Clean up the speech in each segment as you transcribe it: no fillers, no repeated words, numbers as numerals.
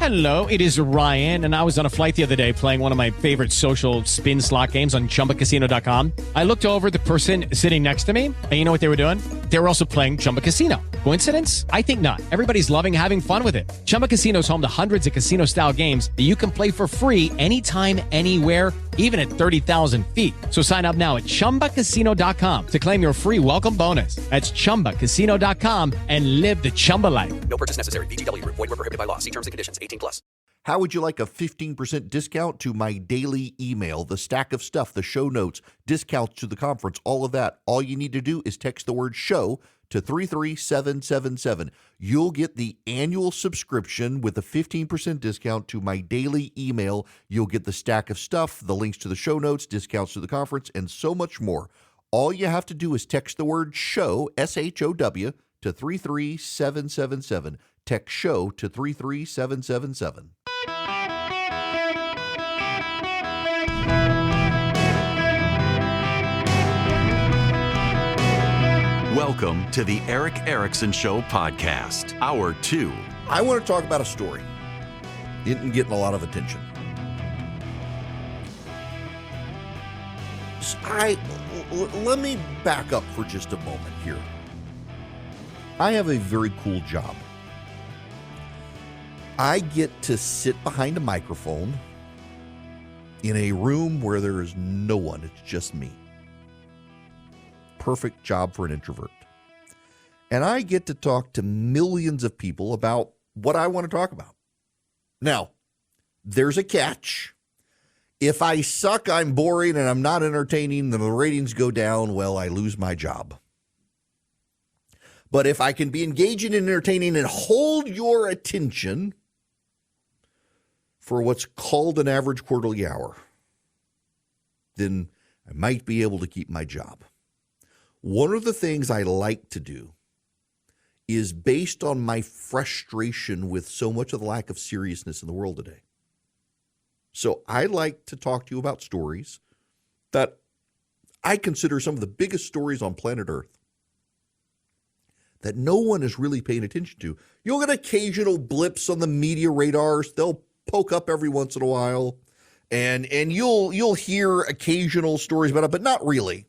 Hello, it is Ryan, and I was on a flight the other day playing one of my favorite social spin slot games on ChumbaCasino.com. I looked over at the person sitting next to me, and you know what they were doing? They were also playing Chumba Casino. Coincidence? I think not. Everybody's loving having fun with it. Chumba Casino is home to hundreds of casino-style games that you can play for free anytime, anywhere, even at 30,000 feet. So sign up now at ChumbaCasino.com to claim your free welcome bonus. That's ChumbaCasino.com and live the Chumba life. No purchase necessary. VGW. Void where prohibited by law. See terms and conditions. 18+. How would you like a 15% discount to my daily email, the stack of stuff, the show notes, discounts to the conference, all of that? All you need to do is text the word show to 33777. You'll get the annual subscription with a 15% discount to my daily email. You'll get the stack of stuff, the links to the show notes, discounts to the conference, and so much more. All you have to do is text the word show, SHOW, to 33777. Text show to 33777. Welcome to the Eric Erickson Show podcast, Hour 2. I want to talk about a story. Isn't getting a lot of attention. Let me back up for just a moment here. I have a very cool job. I get to sit behind a microphone in a room where there is no one. It's just me. Perfect job for an introvert. And I get to talk to millions of people about what I want to talk about. Now, there's a catch. If I suck, I'm boring, and I'm not entertaining, then the ratings go down, well, I lose my job. But if I can be engaging and entertaining and hold your attention for what's called an average quarterly hour, then I might be able to keep my job. One of the things I like to do is based on my frustration with so much of the lack of seriousness in the world today. So I like to talk to you about stories that I consider some of the biggest stories on planet Earth that no one is really paying attention to. You'll get occasional blips on the media radars. They'll poke up every once in a while, and you'll hear occasional stories about it, but not really.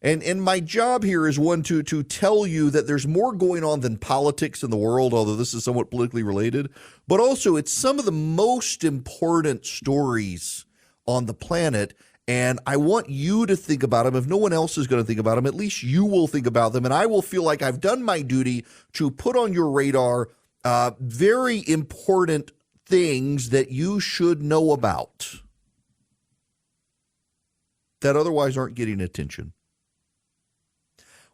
And my job here is one to tell you that there's more going on than politics in the world, although this is somewhat politically related, but also it's some of the most important stories on the planet. And I want you to think about them. If no one else is going to think about them, at least you will think about them. And I will feel like I've done my duty to put on your radar very important things that you should know about that otherwise aren't getting attention.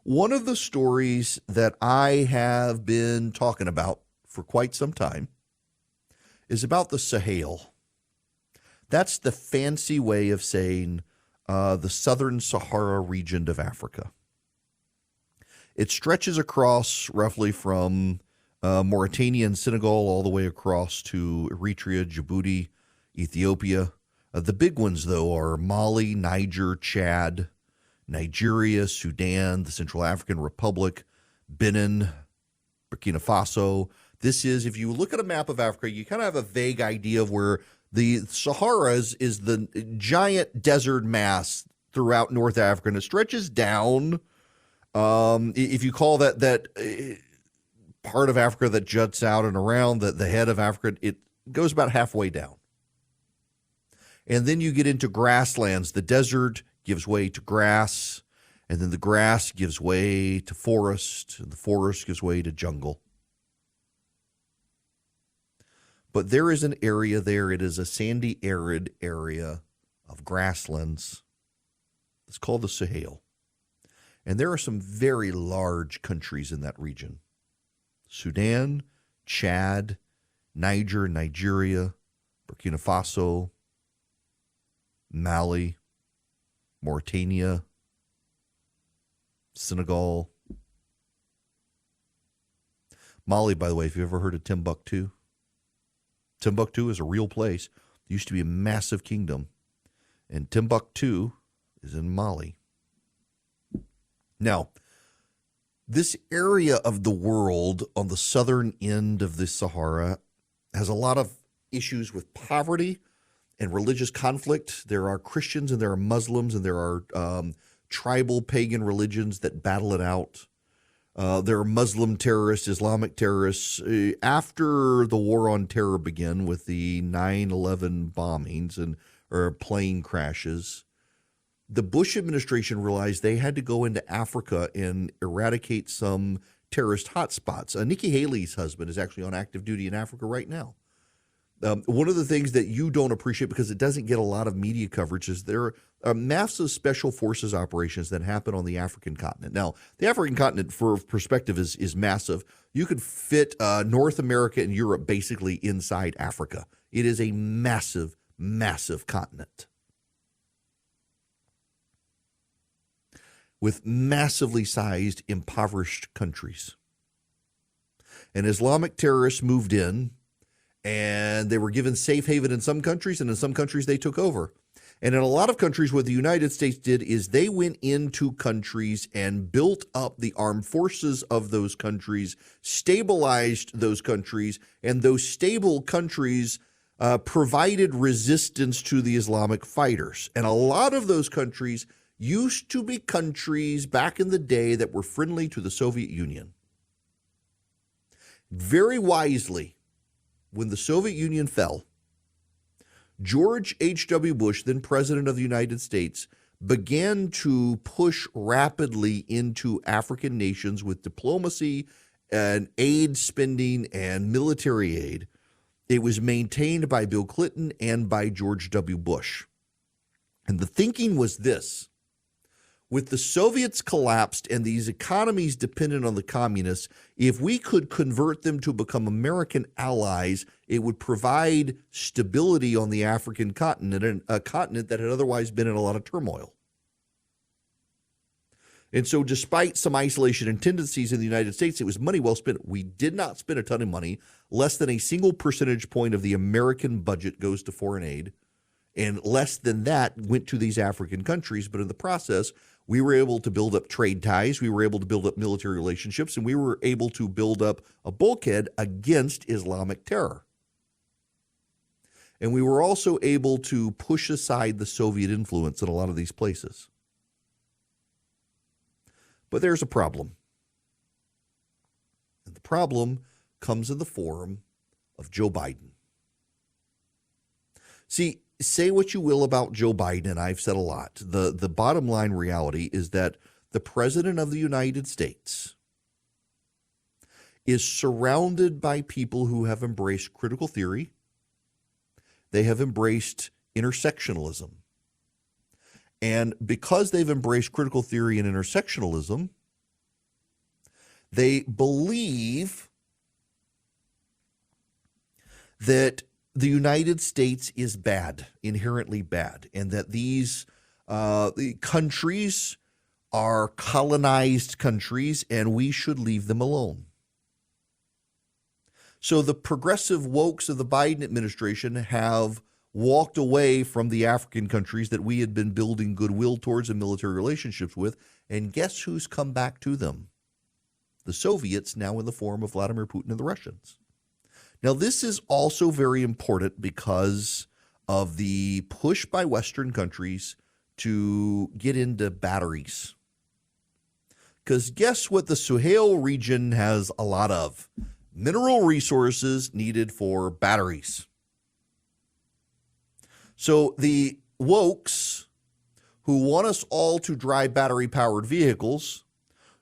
One of the stories that I have been talking about for quite some time is about the Sahel. That's the fancy way of saying the southern Sahara region of Africa. It stretches across roughly from Mauritania and Senegal all the way across to Eritrea, Djibouti, Ethiopia. The big ones, though, are Mali, Niger, Chad, Nigeria, Sudan, the Central African Republic, Benin, Burkina Faso. This is, if you look at a map of Africa, you kind of have a vague idea of where the Sahara is the giant desert mass throughout North Africa, and it stretches down. If you call that part of Africa that juts out and around the head of Africa, it goes about halfway down. And then you get into grasslands. The desert gives way to grass, and then the grass gives way to forest, and the forest gives way to jungle. But there is an area there. It is a sandy, arid area of grasslands. It's called the Sahel. And there are some very large countries in that region. Sudan, Chad, Niger, Nigeria, Burkina Faso, Mali, Mauritania, Senegal. Mali, by the way, if you've ever heard of Timbuktu, Timbuktu is a real place. It used to be a massive kingdom, and Timbuktu is in Mali. Now, this area of the world on the southern end of the Sahara has a lot of issues with poverty and religious conflict. There are Christians and there are Muslims and there are tribal pagan religions that battle it out. There are Muslim terrorists, Islamic terrorists. After the war on terror began with the 9/11 bombings or plane crashes, the Bush administration realized they had to go into Africa and eradicate some terrorist hotspots. Nikki Haley's husband is actually on active duty in Africa right now. One of the things that you don't appreciate because it doesn't get a lot of media coverage is there are massive special forces operations that happen on the African continent. Now, the African continent, for perspective, is massive. You could fit North America and Europe basically inside Africa. It is a massive, massive continent with massively sized, impoverished countries. And Islamic terrorists moved in, and they were given safe haven in some countries, and in some countries they took over. And in a lot of countries, what the United States did is they went into countries and built up the armed forces of those countries, stabilized those countries, and those stable countries provided resistance to the Islamic fighters. And a lot of those countries used to be countries back in the day that were friendly to the Soviet Union. Very wisely, when the Soviet Union fell, George H.W. Bush, then President of the United States, began to push rapidly into African nations with diplomacy and aid spending and military aid. It was maintained by Bill Clinton and by George W. Bush. And the thinking was this: with the Soviets collapsed and these economies dependent on the communists, if we could convert them to become American allies, it would provide stability on the African continent, a continent that had otherwise been in a lot of turmoil. And so despite some isolation and tendencies in the United States, it was money well spent. We did not spend a ton of money. Less than a single percentage point of the American budget goes to foreign aid, and less than that went to these African countries. But in the process, we were able to build up trade ties, we were able to build up military relationships, and we were able to build up a bulkhead against Islamic terror. And we were also able to push aside the Soviet influence in a lot of these places. But there's a problem. And the problem comes in the form of Joe Biden. See, say what you will about Joe Biden, and I've said a lot. The bottom line reality is that the President of the United States is surrounded by people who have embraced critical theory. They have embraced intersectionalism. And because they've embraced critical theory and intersectionalism, they believe that the United States is bad, inherently bad, and that these countries are colonized countries and we should leave them alone. So the progressive wokes of the Biden administration have walked away from the African countries that we had been building goodwill towards and military relationships with, and guess who's come back to them? The Soviets, now in the form of Vladimir Putin and the Russians. Now, this is also very important because of the push by Western countries to get into batteries. Because guess what the Sahel region has a lot of? Mineral resources needed for batteries. So the wokes who want us all to drive battery-powered vehicles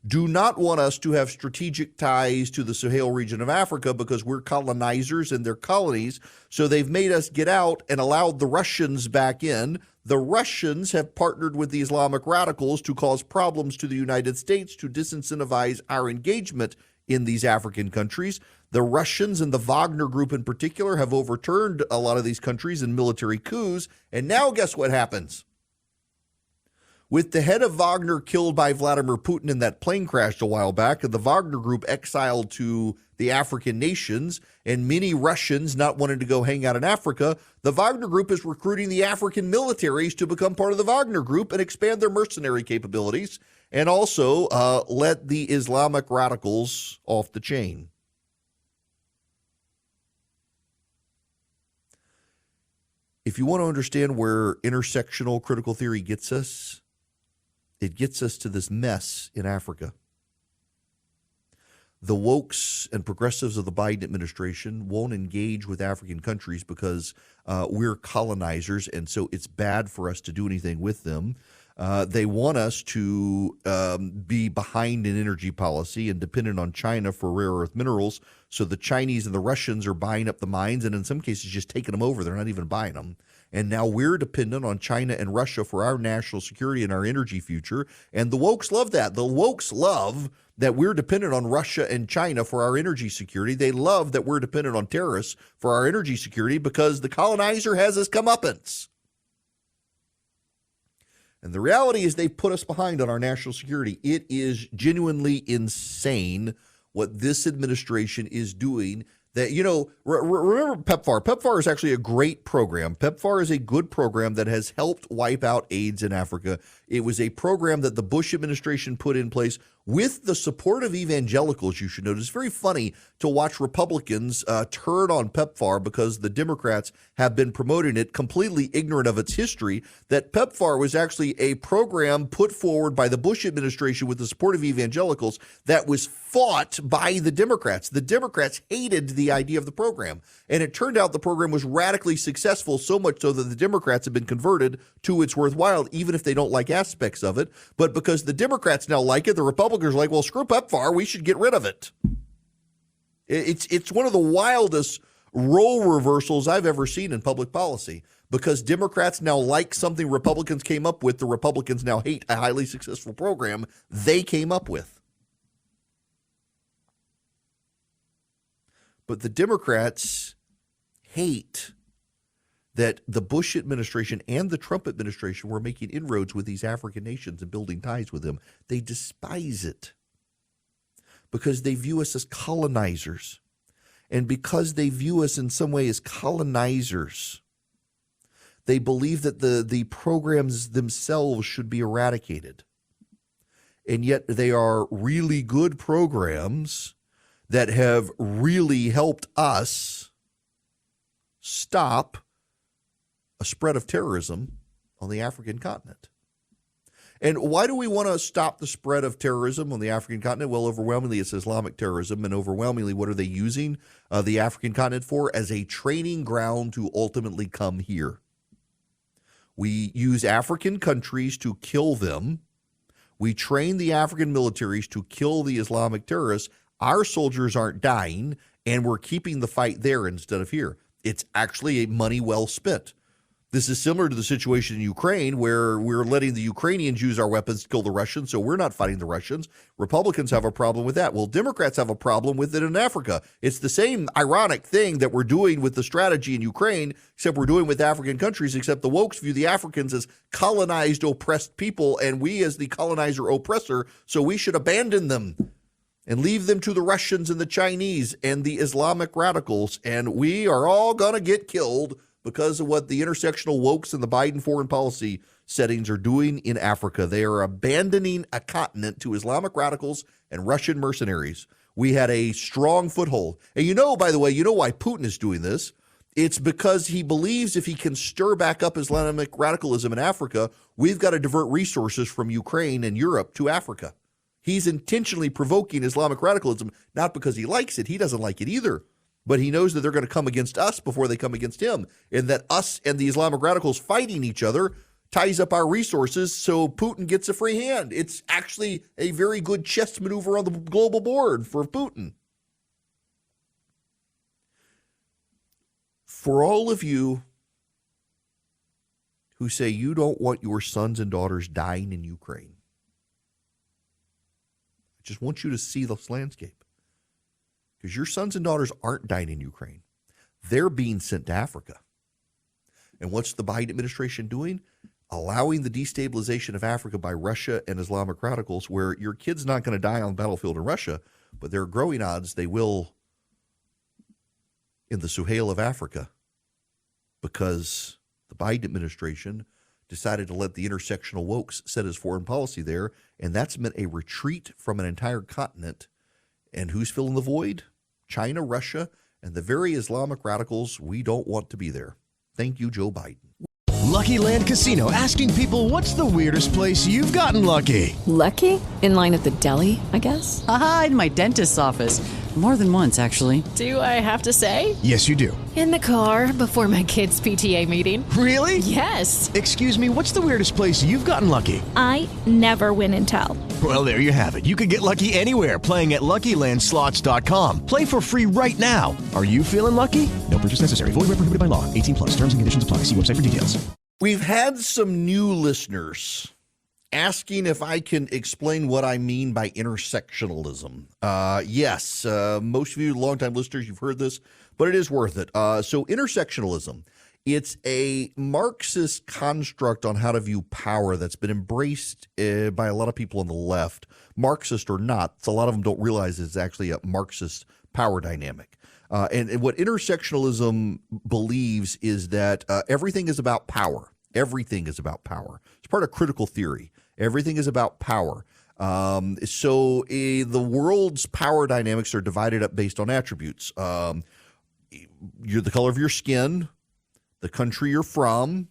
do not want us to have strategic ties to the Sahel region of Africa because we're colonizers and they're colonies. So they've made us get out and allowed the Russians back in. The Russians have partnered with the Islamic radicals to cause problems to the United States to disincentivize our engagement in these African countries. The Russians and the Wagner Group in particular have overturned a lot of these countries in military coups. And now guess what happens? With the head of Wagner killed by Vladimir Putin in that plane crash a while back, and the Wagner Group exiled to the African nations, and many Russians not wanting to go hang out in Africa, the Wagner Group is recruiting the African militaries to become part of the Wagner Group and expand their mercenary capabilities, and also let the Islamic radicals off the chain. if you want to understand where intersectional critical theory gets us, it gets us to this mess in Africa. The wokes and progressives of the Biden administration won't engage with African countries because we're colonizers, and so it's bad for us to do anything with them. They want us to be behind in energy policy and dependent on China for rare earth minerals. So the Chinese and the Russians are buying up the mines and in some cases just taking them over. They're not even buying them. And now we're dependent on China and Russia for our national security and our energy future. And the wokes love that. The wokes love that we're dependent on Russia and China for our energy security. They love that we're dependent on terrorists for our energy security because the colonizer has his comeuppance. And the reality is they put us behind on our national security. It is genuinely insane what this administration is doing. That, you know, remember PEPFAR. PEPFAR is actually a great program. PEPFAR is a good program that has helped wipe out AIDS in Africa. It was a program that the Bush administration put in place with the support of evangelicals, you should notice. It's very funny to watch Republicans turn on PEPFAR because the Democrats have been promoting it, completely ignorant of its history, that PEPFAR was actually a program put forward by the Bush administration with the support of evangelicals that was fought by the Democrats. The Democrats hated the idea of the program, and it turned out the program was radically successful, so much so that the Democrats have been converted to its worthwhile, even if they don't like aspects of it. But because the Democrats now like it, the Republicans are like, well, screw PEPFAR, we should get rid of it. It's one of the wildest role reversals I've ever seen in public policy. Because Democrats now like something Republicans came up with, the Republicans now hate a highly successful program they came up with. But the Democrats hate that the Bush administration and the Trump administration were making inroads with these African nations and building ties with them. They despise it because they view us as colonizers. And because they view us in some way as colonizers, they believe that the programs themselves should be eradicated. And yet they are really good programs that have really helped us stop a spread of terrorism on the African continent. And why do we want to stop the spread of terrorism on the African continent? Well, overwhelmingly, it's Islamic terrorism. And overwhelmingly, what are they using the African continent for? As a training ground to ultimately come here. We use African countries to kill them. We train the African militaries to kill the Islamic terrorists. Our soldiers aren't dying, and we're keeping the fight there instead of here. It's actually money well spent. This is similar to the situation in Ukraine where we're letting the Ukrainians use our weapons to kill the Russians, so we're not fighting the Russians. Republicans have a problem with that. Well, Democrats have a problem with it in Africa. It's the same ironic thing that we're doing with the strategy in Ukraine, except we're doing with African countries, except the wokes view the Africans as colonized, oppressed people, and we as the colonizer oppressor, so we should abandon them and leave them to the Russians and the Chinese and the Islamic radicals, and we are all going to get killed because of what the intersectional wokes and the Biden foreign policy settings are doing in Africa. They are abandoning a continent to Islamic radicals and Russian mercenaries. We had a strong foothold. And you know, by the way, you know why Putin is doing this? It's because he believes if he can stir back up Islamic radicalism in Africa, we've got to divert resources from Ukraine and Europe to Africa. He's intentionally provoking Islamic radicalism, not because he likes it. He doesn't like it either. But he knows that they're going to come against us before they come against him, and that us and the Islamic radicals fighting each other ties up our resources so Putin gets a free hand. It's actually a very good chess maneuver on the global board for Putin. For all of you who say you don't want your sons and daughters dying in Ukraine, I just want you to see this landscape. Because your sons and daughters aren't dying in Ukraine. They're being sent to Africa. And what's the Biden administration doing? Allowing the destabilization of Africa by Russia and Islamic radicals, where your kid's not going to die on the battlefield in Russia, but there are growing odds they will in the Sahel of Africa, because the Biden administration decided to let the intersectional wokes set his foreign policy there, and that's meant a retreat from an entire continent. And who's filling the void? China, Russia, and the very Islamic radicals we don't want to be there. Thank you, Joe Biden. Lucky Land Casino, asking people, what's the weirdest place you've gotten lucky? Lucky? In line at the deli, I guess? Aha, in my dentist's office. More than once, actually. Do I have to say? Yes, you do. In the car before my kids' PTA meeting. Really? Yes. Excuse me, what's the weirdest place you've gotten lucky? I never win and tell. Well, there you have it. You can get lucky anywhere, playing at LuckyLandSlots.com. Play for free right now. Are you feeling lucky? No purchase necessary. Void where prohibited by law. 18 plus. Terms and conditions apply. See website for details. We've had some new listeners asking if I can explain what I mean by intersectionalism. Yes, most of you longtime listeners, you've heard this, but it is worth it. So intersectionalism, it's a Marxist construct on how to view power that's been embraced by a lot of people on the left, Marxist or not. So a lot of them don't realize it's actually a Marxist power dynamic. And what intersectionalism believes is that everything is about power. Everything is about power. It's part of critical theory. Everything is about power. So the world's power dynamics are divided up based on attributes. You're the color of your skin, the country you're from,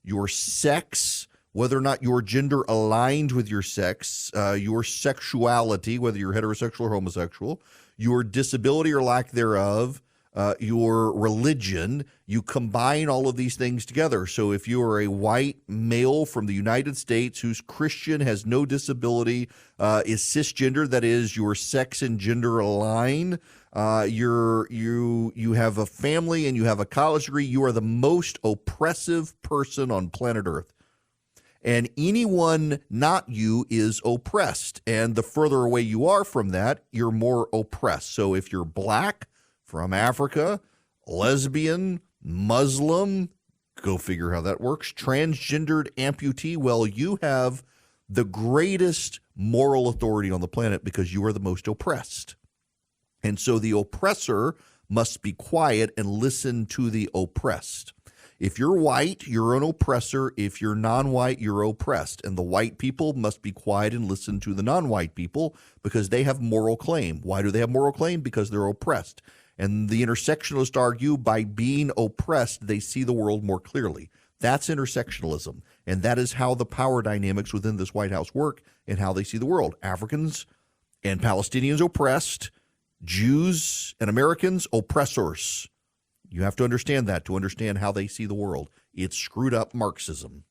your sex, whether or not your gender aligned with your sex, your sexuality, whether you're heterosexual or homosexual, your disability or lack thereof, your religion. You combine all of these things together. So if you are a white male from the United States who's Christian, has no disability, is cisgender, that is, your sex and gender align, you have a family and you have a college degree, you are the most oppressive person on planet Earth. And anyone not you is oppressed. And the further away you are from that, you're more oppressed. So if you're black, from Africa, lesbian, Muslim, go figure how that works, transgendered amputee, well, you have the greatest moral authority on the planet because you are the most oppressed. And so the oppressor must be quiet and listen to the oppressed. If you're white, you're an oppressor. If you're non-white, you're oppressed. And the white people must be quiet and listen to the non-white people because they have moral claim. Why do they have moral claim? Because they're oppressed. And the intersectionalists argue by being oppressed, they see the world more clearly. That's intersectionalism. And that is how the power dynamics within this White House work and how they see the world. Africans and Palestinians oppressed, Jews and Americans oppressors. You have to understand that to understand how they see the world. It's screwed up Marxism.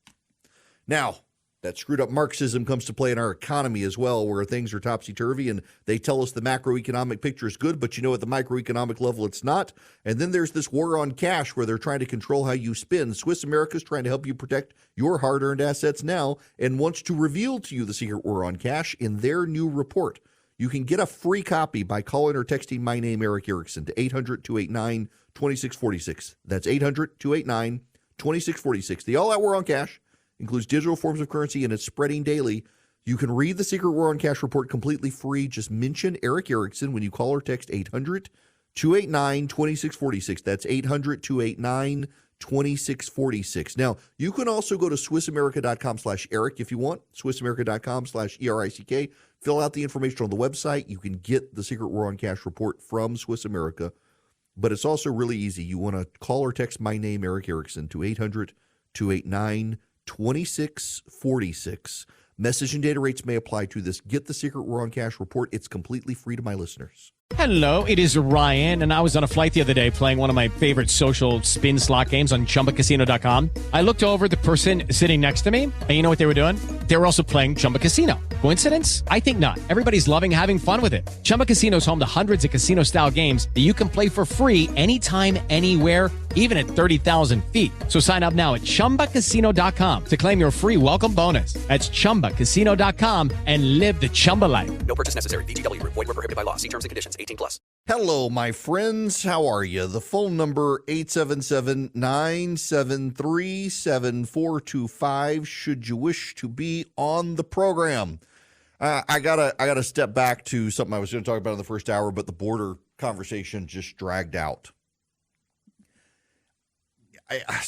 Now, that screwed up Marxism comes to play in our economy as well, where things are topsy-turvy and they tell us the macroeconomic picture is good, but at the microeconomic level it's not. And then there's this war on cash where they're trying to control how you spend. Swiss America's trying to help you protect your hard-earned assets now and wants to reveal to you the secret war on cash in their new report. You can get a free copy by calling or texting my name, Eric Erickson, to 800-289-2646. That's 800-289-2646. The all-out war on cash includes digital forms of currency, and it's spreading daily. You can read the Secret War on Cash report completely free. Just mention Eric Erickson when you call or text 800-289-2646. That's 800-289-2646. Now, you can also go to SwissAmerica.com/Eric if you want, SwissAmerica.com/ERICK. Fill out the information on the website. You can get the Secret War on Cash report from Swiss America, but it's also really easy. You want to call or text my name, Eric Erickson, to 800-289-2646. Message and data rates may apply to this. Get the Secret War on Cash report. It's completely free to my listeners. Hello, it is Ryan, and I was on a flight the other day playing one of my favorite social spin slot games on ChumbaCasino.com. I looked over at the person sitting next to me, and you know what they were doing? They were also playing Chumba Casino. Coincidence? I think not. Everybody's loving having fun with it. Chumba Casino is home to hundreds of casino-style games that you can play for free anytime, anywhere, even at 30,000 feet. So sign up now at ChumbaCasino.com to claim your free welcome bonus. That's ChumbaCasino.com and live the Chumba life. No purchase necessary. VGW. Void were prohibited by law. See terms and conditions. 18 plus. Hello, my friends. How are you? The phone number, 877-973-7425, should you wish to be on the program. I gotta step back to something I was going to talk about in the first hour, but the border conversation just dragged out. I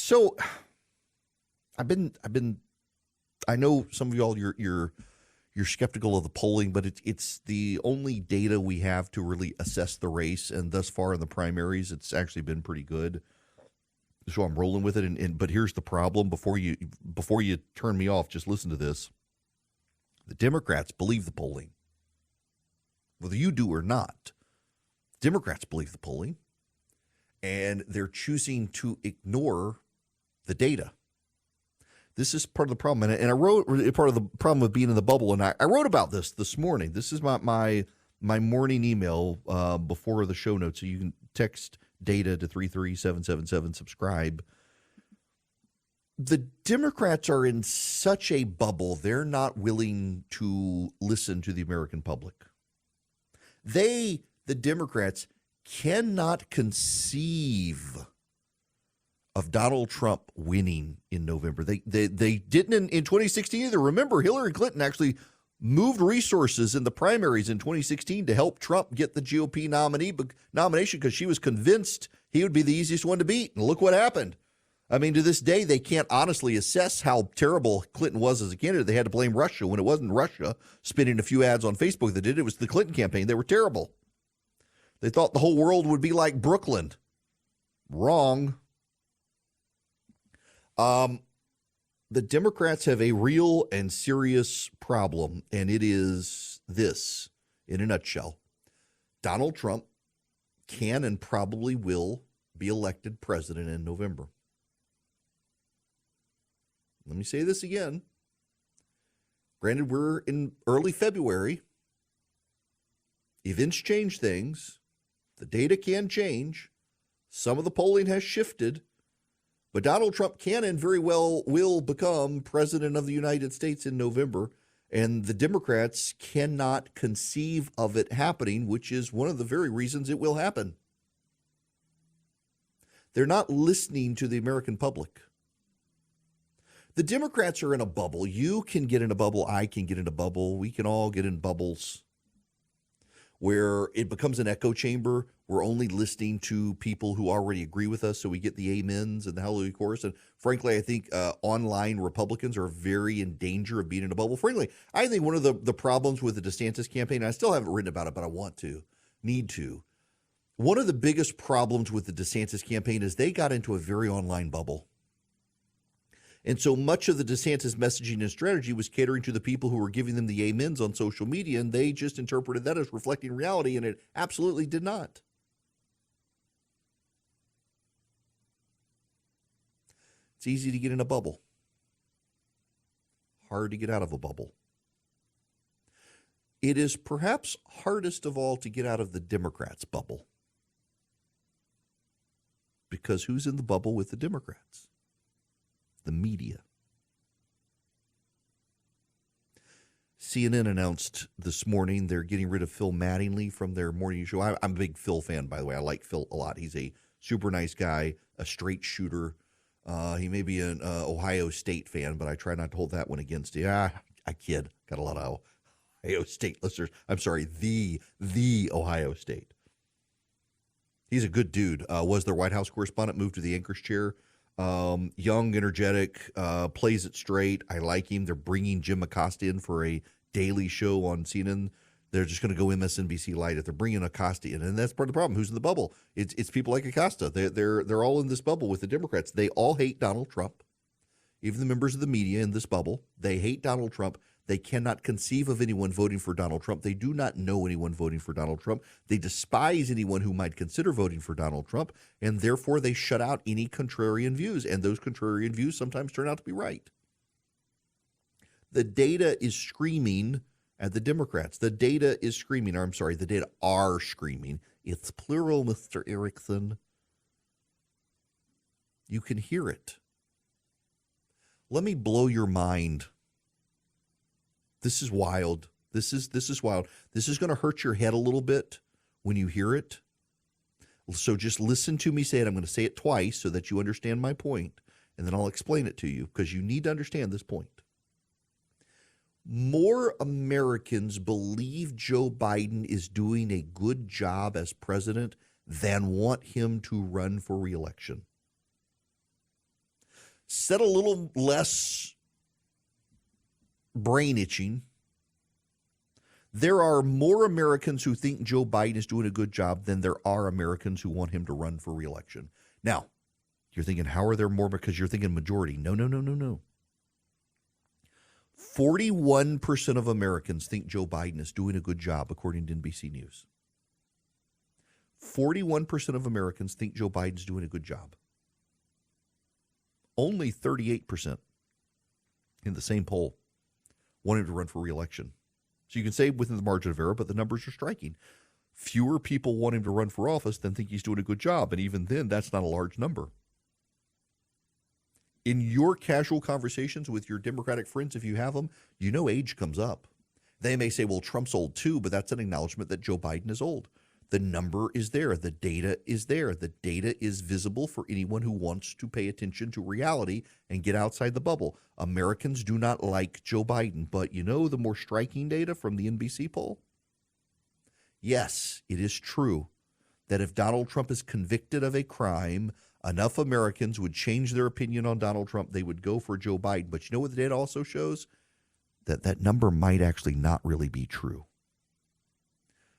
know some of y'all, you're skeptical of the polling, but it's the only data we have to really assess the race, and thus far in the primaries, it's actually been pretty good. So I'm rolling with it. But here's the problem. Before you turn me off, just listen to this. The Democrats believe the polling. Whether you do or not, Democrats believe the polling, and they're choosing to ignore the data. This is part of the problem. And I wrote part of the problem with being in the bubble, and I wrote about this morning. This is my morning email before the show notes, so you can text data to 33777, subscribe. The Democrats are in such a bubble, they're not willing to listen to the American public. The Democrats, cannot conceive of Donald Trump winning in November. They didn't in 2016 either. Remember, Hillary Clinton actually moved resources in the primaries in 2016 to help Trump get the GOP nomination because she was convinced he would be the easiest one to beat. And look what happened. I mean, to this day, they can't honestly assess how terrible Clinton was as a candidate. They had to blame Russia when it wasn't Russia spinning a few ads on Facebook that did it. It was the Clinton campaign. They were terrible. They thought the whole world would be like Brooklyn. Wrong. The Democrats have a real and serious problem, and it is this, in a nutshell. Donald Trump can and probably will be elected president in November. Let me say this again. Granted, we're in early February. Events change things. The data can change. Some of the polling has shifted. But Donald Trump can and very well will become president of the United States in November. And the Democrats cannot conceive of it happening, which is one of the very reasons it will happen. They're not listening to the American public. The Democrats are in a bubble. You can get in a bubble. I can get in a bubble. We can all get in bubbles where it becomes an echo chamber. We're only listening to people who already agree with us, so we get the amens and the hallelujah chorus. And frankly, I think online Republicans are very in danger of being in a bubble. Frankly, I think one of the problems with the DeSantis campaign, I still haven't written about it, but I need to. One of the biggest problems with the DeSantis campaign is they got into a very online bubble. And so much of the DeSantis messaging and strategy was catering to the people who were giving them the amens on social media, and they just interpreted that as reflecting reality, and it absolutely did not. It's easy to get in a bubble. Hard to get out of a bubble. It is perhaps hardest of all to get out of the Democrats' bubble. Because who's in the bubble with the Democrats? The media. CNN announced this morning they're getting rid of Phil Mattingly from their morning show. I'm a big Phil fan, by the way. I like Phil a lot. He's a super nice guy, a straight shooter. He may be an Ohio State fan, but I try not to hold that one against him. I kid. Got a lot of Ohio State listeners. I'm sorry, the Ohio State. He's a good dude. Was their White House correspondent, moved to the anchor's chair. Young, energetic, plays it straight. I like him. They're bringing Jim Acosta in for a daily show on CNN. They're just going to go MSNBC Light if they're bringing Acosta in, and that's part of the problem. Who's in the bubble? It's people like Acosta. They're all in this bubble with the Democrats. They all hate Donald Trump. Even the members of the media in this bubble, they hate Donald Trump. They cannot conceive of anyone voting for Donald Trump. They do not know anyone voting for Donald Trump. They despise anyone who might consider voting for Donald Trump, and therefore they shut out any contrarian views, and those contrarian views sometimes turn out to be right. The data is screaming at the Democrats. The data is screaming, or I'm sorry, the data are screaming. It's plural, Mr. Erickson. You can hear it. Let me blow your mind. This is wild. This is wild. This is going to hurt your head a little bit when you hear it. So just listen to me say it. I'm going to say it twice so that you understand my point, and then I'll explain it to you because you need to understand this point. More Americans believe Joe Biden is doing a good job as president than want him to run for re-election. Said a little less brain itching. There are more Americans who think Joe Biden is doing a good job than there are Americans who want him to run for re-election. Now, You're thinking, how are there more? Because you're thinking majority. No, no, no, no, no. 41% of Americans think Joe Biden is doing a good job, according to NBC News. 41% of Americans think Joe Biden's doing a good job. Only 38% in the same poll want him to run for re-election. So you can say within the margin of error, but the numbers are striking. Fewer people want him to run for office than think he's doing a good job. And even then, that's not a large number. In your casual conversations with your Democratic friends, if you have them, you know age comes up. They may say, well, Trump's old too, but that's an acknowledgement that Joe Biden is old. The number is there. The data is there. The data is visible for anyone who wants to pay attention to reality and get outside the bubble. Americans do not like Joe Biden, but you know the more striking data from the NBC poll? Yes, it is true that if Donald Trump is convicted of a crime, enough Americans would change their opinion on Donald Trump, they would go for Joe Biden. But you know what the data also shows? That number might actually not really be true,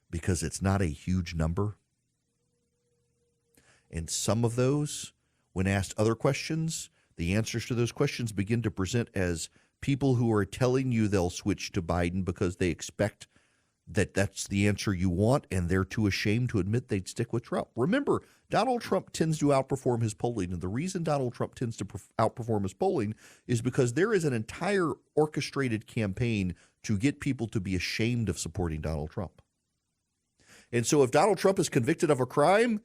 because it's not a huge number. And some of those, when asked other questions, the answers to those questions begin to present as people who are telling you they'll switch to Biden because they expect that that's the answer you want, and they're too ashamed to admit they'd stick with Trump. Remember, Donald Trump tends to outperform his polling, and the reason Donald Trump tends to outperform his polling is because there is an entire orchestrated campaign to get people to be ashamed of supporting Donald Trump. And so if Donald Trump is convicted of a crime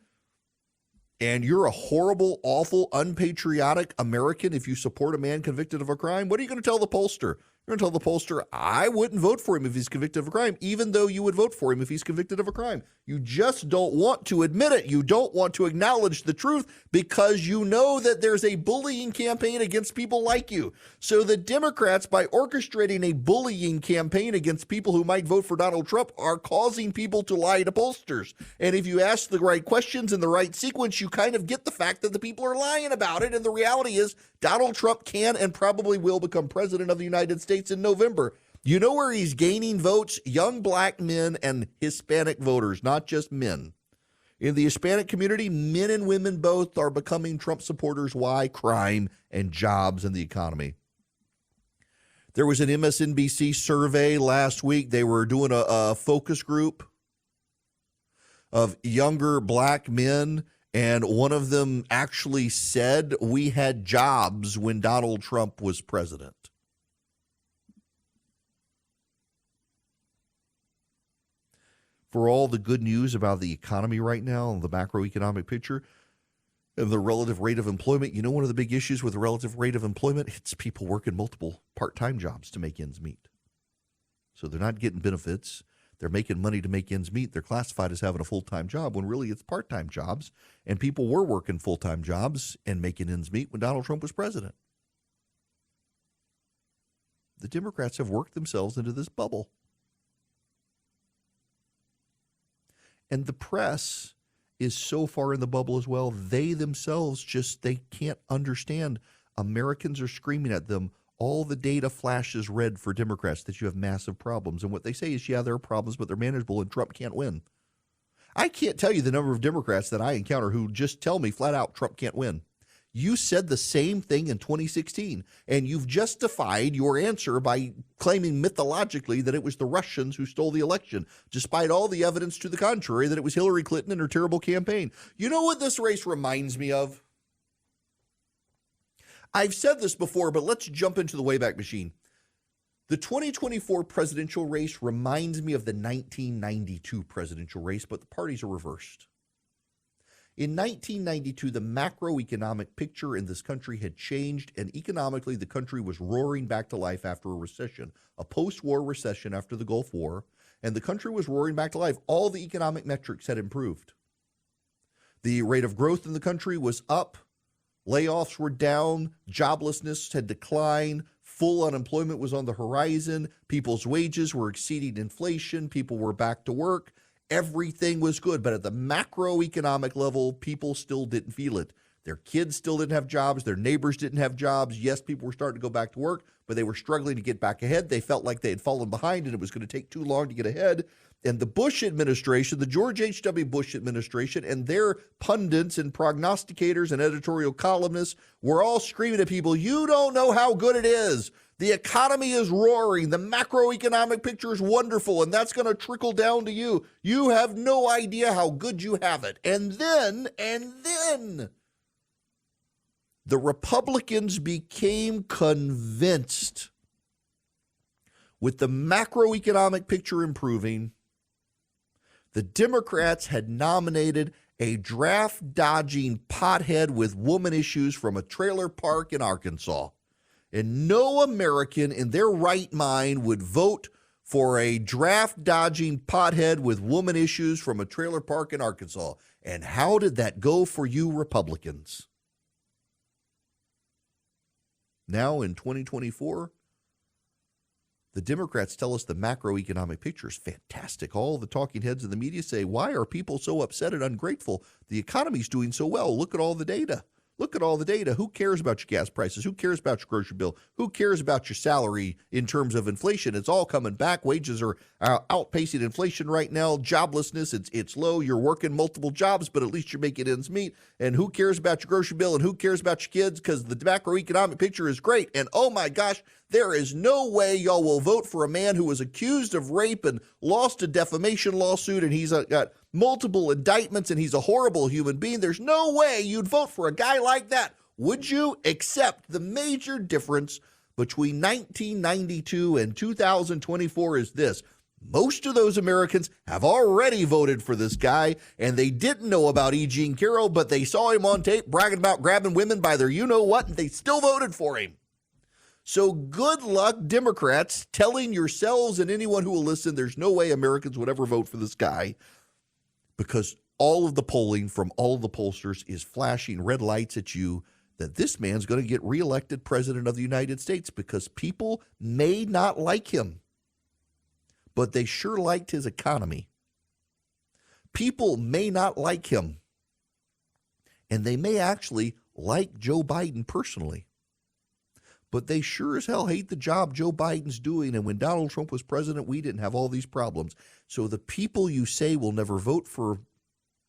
and you're a horrible, awful, unpatriotic American if you support a man convicted of a crime, what are you going to tell the pollster? You're going to tell the pollster, I wouldn't vote for him if he's convicted of a crime, even though you would vote for him if he's convicted of a crime. You just don't want to admit it. You don't want to acknowledge the truth because you know that there's a bullying campaign against people like you. So the Democrats, by orchestrating a bullying campaign against people who might vote for Donald Trump, are causing people to lie to pollsters. And if you ask the right questions in the right sequence, you kind of get the fact that the people are lying about it. And the reality is Donald Trump can and probably will become president of the United States in November. You know where he's gaining votes? Young black men and Hispanic voters, not just men. In the Hispanic community, men and women both are becoming Trump supporters. Why? Crime and jobs and the economy. There was an MSNBC survey last week. They were doing a focus group of younger black men, and one of them actually said, we had jobs when Donald Trump was president. For all the good news about the economy right now and the macroeconomic picture and the relative rate of employment, you know one of the big issues with the relative rate of employment? It's people working multiple part-time jobs to make ends meet. So they're not getting benefits. They're making money to make ends meet. They're classified as having a full-time job when really it's part-time jobs. And people were working full-time jobs and making ends meet when Donald Trump was president. The Democrats have worked themselves into this bubble. And the press is so far in the bubble as well. They themselves they can't understand. Americans are screaming at them. All the data flashes red for Democrats that you have massive problems. And what they say is, yeah, there are problems, but they're manageable and Trump can't win. I can't tell you the number of Democrats that I encounter who just tell me flat out Trump can't win. You said the same thing in 2016, and you've justified your answer by claiming mythologically that it was the Russians who stole the election, despite all the evidence to the contrary that it was Hillary Clinton and her terrible campaign. You know what this race reminds me of? I've said this before, but let's jump into the Wayback Machine. The 2024 presidential race reminds me of the 1992 presidential race, but the parties are reversed. In 1992, the macroeconomic picture in this country had changed, and economically, the country was roaring back to life after a recession, a post-war recession after the Gulf War, and the country was roaring back to life. All the economic metrics had improved. The rate of growth in the country was up, layoffs were down, joblessness had declined, full unemployment was on the horizon, people's wages were exceeding inflation, people were back to work. Everything was good, but at the macroeconomic level, people still didn't feel it. Their kids still didn't have jobs. Their neighbors didn't have jobs. Yes, people were starting to go back to work, but they were struggling to get back ahead. They felt like they had fallen behind and it was going to take too long to get ahead. And the Bush administration, the George H.W. Bush administration, and their pundits and prognosticators and editorial columnists were all screaming at people, you don't know how good it is. The economy is roaring. The macroeconomic picture is wonderful, and that's going to trickle down to you. You have no idea how good you have it. And then, the Republicans became convinced with the macroeconomic picture improving, the Democrats had nominated a draft-dodging pothead with woman issues from a trailer park in Arkansas. And no American in their right mind would vote for a draft-dodging pothead with woman issues from a trailer park in Arkansas. And how did that go for you Republicans? Now in 2024, the Democrats tell us the macroeconomic picture is fantastic. All the talking heads in the media say, why are people so upset and ungrateful? The economy's doing so well. Look at all the data. Look at all the data. Who cares about your gas prices? Who cares about your grocery bill? Who cares about your salary in terms of inflation? It's all coming back. Wages are outpacing inflation right now. Joblessness, it's low. You're working multiple jobs, but at least you're making ends meet. And who cares about your grocery bill? And who cares about your kids? Because the macroeconomic picture is great. And oh my gosh, there is no way y'all will vote for a man who was accused of rape and lost a defamation lawsuit, and he's got multiple indictments, and he's a horrible human being. There's no way you'd vote for a guy like that, would you? Except the major difference between 1992 and 2024 is this. Most of those Americans have already voted for this guy, and they didn't know about E. Jean Carroll, but they saw him on tape bragging about grabbing women by their you-know-what, and they still voted for him. So good luck, Democrats, telling yourselves and anyone who will listen there's no way Americans would ever vote for this guy, because all of the polling from all of the pollsters is flashing red lights at you that this man's going to get reelected president of the United States, because people may not like him, but they sure liked his economy. People may not like him, and they may actually like Joe Biden personally, but they sure as hell hate the job Joe Biden's doing. And when Donald Trump was president, we didn't have all these problems. So the people you say will never vote for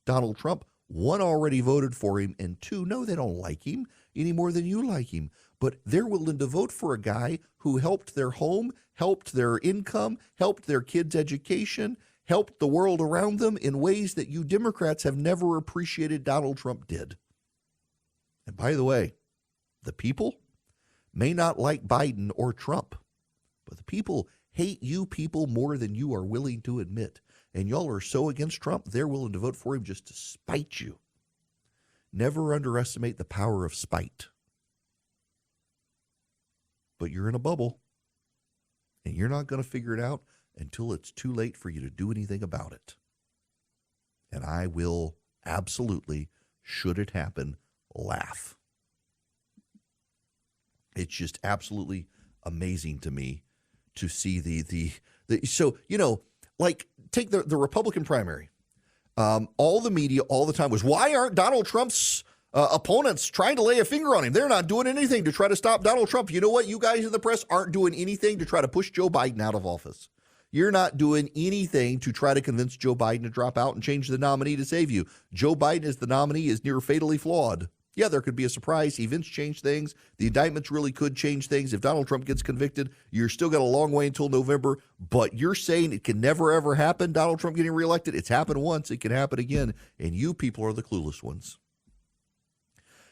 Donald Trump, one, already voted for him, and two, no, they don't like him any more than you like him. But they're willing to vote for a guy who helped their home, helped their income, helped their kids' education, helped the world around them in ways that you Democrats have never appreciated Donald Trump did. And by the way, the people may not like Biden or Trump, but the people hate you people more than you are willing to admit. And y'all are so against Trump, they're willing to vote for him just to spite you. Never underestimate the power of spite. But you're in a bubble, and you're not going to figure it out until it's too late for you to do anything about it. And I will absolutely, should it happen, laugh. It's just absolutely amazing to me to see the so, you know, like take the Republican primary. All the media all the time was, why aren't Donald Trump's opponents trying to lay a finger on him? They're not doing anything to try to stop Donald Trump. You know what? You guys in the press aren't doing anything to try to push Joe Biden out of office. You're not doing anything to try to convince Joe Biden to drop out and change the nominee to save you. Joe Biden as the nominee is near fatally flawed. Yeah, there could be a surprise. Events change things. The indictments really could change things. If Donald Trump gets convicted, you're still got a long way until November. But you're saying it can never, ever happen, Donald Trump getting reelected? It's happened once. It can happen again. And you people are the clueless ones.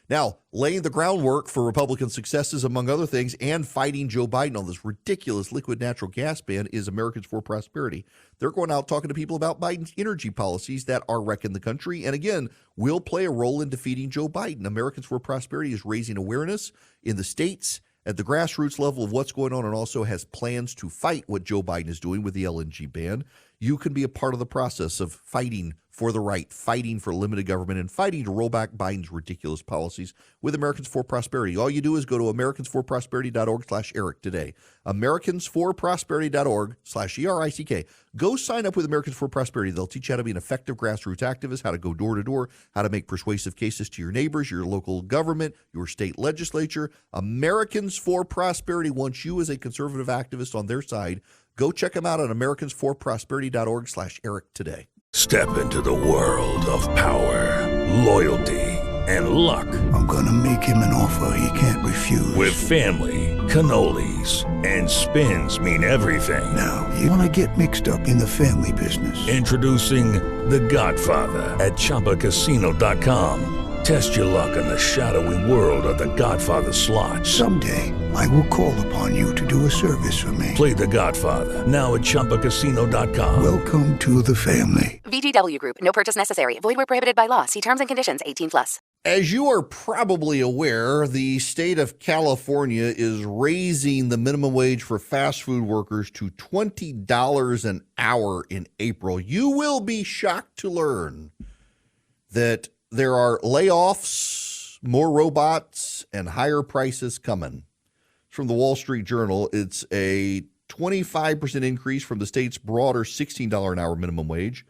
Now, laying the groundwork for Republican successes, among other things, and fighting Joe Biden on this ridiculous liquid natural gas ban is Americans for Prosperity. They're going out talking to people about Biden's energy policies that are wrecking the country, and again, will play a role in defeating Joe Biden. Americans for Prosperity is raising awareness in the states at the grassroots level of what's going on, and also has plans to fight what Joe Biden is doing with the LNG ban. you can be a part of the process of fighting for the right, fighting for limited government, and fighting to roll back Biden's ridiculous policies with Americans for Prosperity. All you do is go to americansforprosperity.org/Eric today. Americansforprosperity.org/ERICK. Go sign up with Americans for Prosperity. They'll teach you how to be an effective grassroots activist, how to go door to door, how to make persuasive cases to your neighbors, your local government, your state legislature. Americans for Prosperity wants you as a conservative activist on their side. Go check them out at americansforprosperity.org/Eric today. Step into the world of power, loyalty, and luck. I'm going to make him an offer he can't refuse. With family, cannolis, and spins mean everything. Now, you want to get mixed up in the family business. Introducing The Godfather at ChumbaCasino.com. Test your luck in the shadowy world of The Godfather slot. Someday, I will call upon you to do a service for me. Play The Godfather now at ChumbaCasino.com. Welcome to the family. VGW Group. No purchase necessary. Void where prohibited by law. See terms and conditions. 18+. As you are probably aware, the state of California is raising the minimum wage for fast food workers to $20 an hour in April. You will be shocked to learn that there are layoffs, more robots, and higher prices coming. From the Wall Street Journal, it's a 25% increase from the state's broader $16 an hour minimum wage.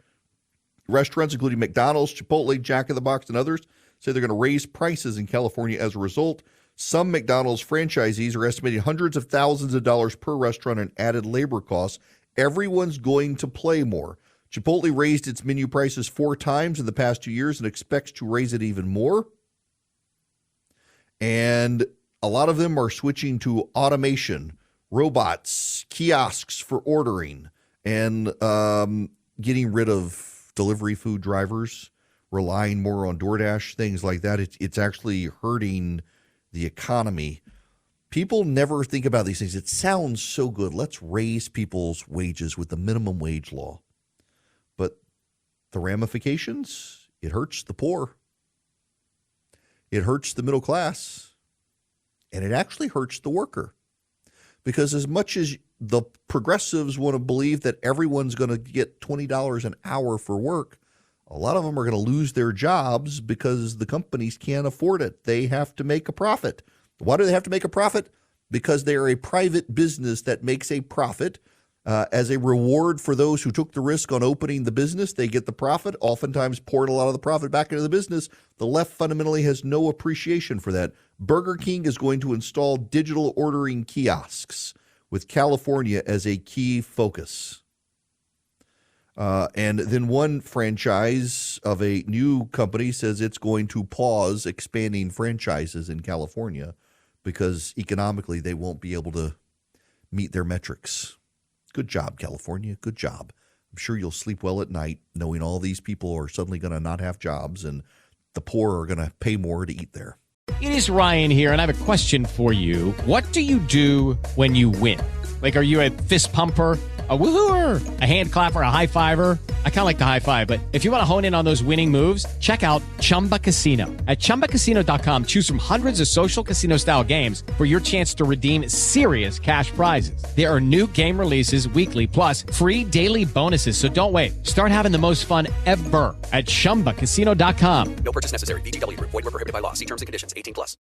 Restaurants, including McDonald's, Chipotle, Jack in the Box, and others, say they're going to raise prices in California as a result. Some McDonald's franchisees are estimating hundreds of thousands of dollars per restaurant in added labor costs. Everyone's going to play more. Chipotle raised its menu prices 4 times in the past 2 years and expects to raise it even more. And a lot of them are switching to automation, robots, kiosks for ordering, and getting rid of delivery food drivers, relying more on DoorDash, things like that. It's actually hurting the economy. People never think about these things. It sounds so good. Let's raise people's wages with the minimum wage law. But the ramifications, it hurts the poor. It hurts the middle class. And it actually hurts the worker. Because as much as the progressives want to believe that everyone's going to get $20 an hour for work, a lot of them are going to lose their jobs because the companies can't afford it. They have to make a profit. Why do they have to make a profit? Because they are a private business that makes a profit. As a reward for those who took the risk on opening the business, they get the profit, oftentimes poured a lot of the profit back into the business. The left fundamentally has no appreciation for that. Burger King is going to install digital ordering kiosks with California as a key focus. And then one franchise of a new company says it's going to pause expanding franchises in California because economically they won't be able to meet their metrics. Good job, California. Good job. I'm sure you'll sleep well at night knowing all these people are suddenly going to not have jobs and the poor are going to pay more to eat there. It is Ryan here, and I have a question for you. What do you do when you win? Like, are you a fist pumper, a woohooer, a hand clapper, a high fiver? I kind of like the high five, but if you want to hone in on those winning moves, check out Chumba Casino. At ChumbaCasino.com, choose from hundreds of social casino-style games for your chance to redeem serious cash prizes. There are new game releases weekly, plus free daily bonuses, so don't wait. Start having the most fun ever at ChumbaCasino.com. No purchase necessary. VGW Group. Void where prohibited by law. See terms and conditions. 18+.